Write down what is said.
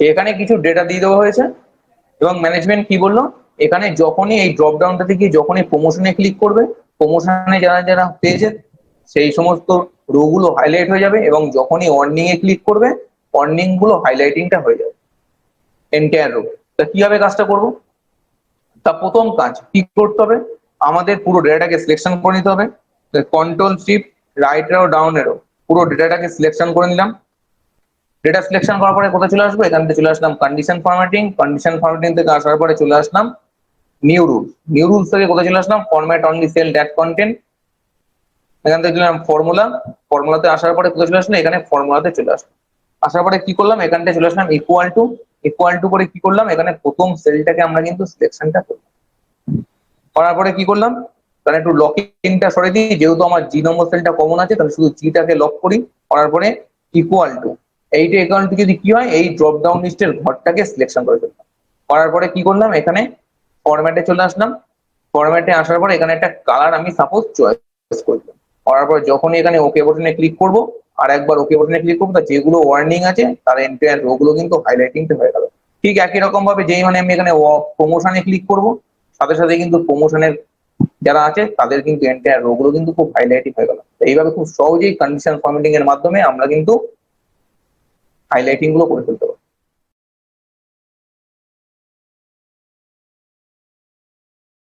সেখানে কিছু ডেটা দিয়ে দেওয়া হয়েছে এবং ম্যানেজমেন্ট কি বললো, এখানে যখনই এই ড্রপ ডাউনটাতে গিয়ে যখনই প্রমোশনে ক্লিক করবে, প্রমোশনে যারা যারা পেয়েছে সেই সমস্ত রোগুলো হাইলাইট হয়ে যাবে এবং যখনই অর্নিং এ ক্লিক করবে অর্নিং গুলো হাইলাইটিংটা হয়ে যাবে এন্টায়ার রো। তা কিভাবে কাজটা করবো? তা প্রথম কাজ কি করতে হবে, আমাদের পুরো ডেটাটাকে সিলেকশন করে নিতে হবে। কন্ট্রোল শিফট রাইট এরো ডাউন এরো পুরো ডেটাটাকে সিলেকশন করে নিলাম। ডেটা সিলেকশন করার পরে কোথায় চলে আসবো, এখান থেকে চলে আসলাম কন্ডিশন ফরম্যাটিং, কন্ডিশন ফরম্যাটিং থেকে আসার পরে চলে আসলাম নিউ রুলস, নিউ রুলস থেকে কোথায় চলে আসলাম format only cell that content, এখান থেকে চলে ফর্মুলা, ফর্মুলাতে আসার পরে কোথায় চলে আসলাম, এখানে ফর্মুলাতে চলে আসলাম। আসার পরে কি করলাম, এখান থেকে চলে আসলাম ইকুয়াল টু, ইকুয়াল টু করে কি করলাম, এখানে প্রথম সেলটাকে আমরা কিন্তু সিলেকশনটা করলাম। করার পরে কি করলাম, তাহলে একটু লকিংটা সরে দিই, যেহেতু আমার জি নম্বর সেলটা কমন আছে তাহলে শুধু জিটাকে লক করি। করার পরে ইকুয়াল টু, এইটা ইকুয়াল টু যদি কি হয়, এই ড্রপ ডাউন লিস্টের ঘরটাকে সিলেকশন করে ফেললাম। করার পরে কি করলাম, এখানে ফরম্যাটে চলে আসলাম। ফরম্যাটে আসার পরে এখানে একটা কালার আমি সাপোজ চয়েস করলাম। করার পর যখনই এখানে ওকে বাটনে ক্লিক করব, আর একবার ওকে বাটনে ক্লিক করবো, তার যেগুলো ওয়ার্নিং আছে তার এন্টায়ার ওগুলো কিন্তু হাইলাইটিংটা হয়ে গেল। ঠিক একই রকম ভাবে যেই মানে আমি এখানে প্রমোশনে ক্লিক করব, সাথে সাথে কিন্তু প্রমোশনের যারা আছে তাদের কিন্তু এন্টায়ার রোগুলো কিন্তু খুব হাইলাইটিং হয়ে গেল। এইভাবে খুব সহজেই কন্ডিশন ফরম্যাটিং এর মাধ্যমে আমরা কিন্তু হাইলাইটিং গুলো করে ফেলতে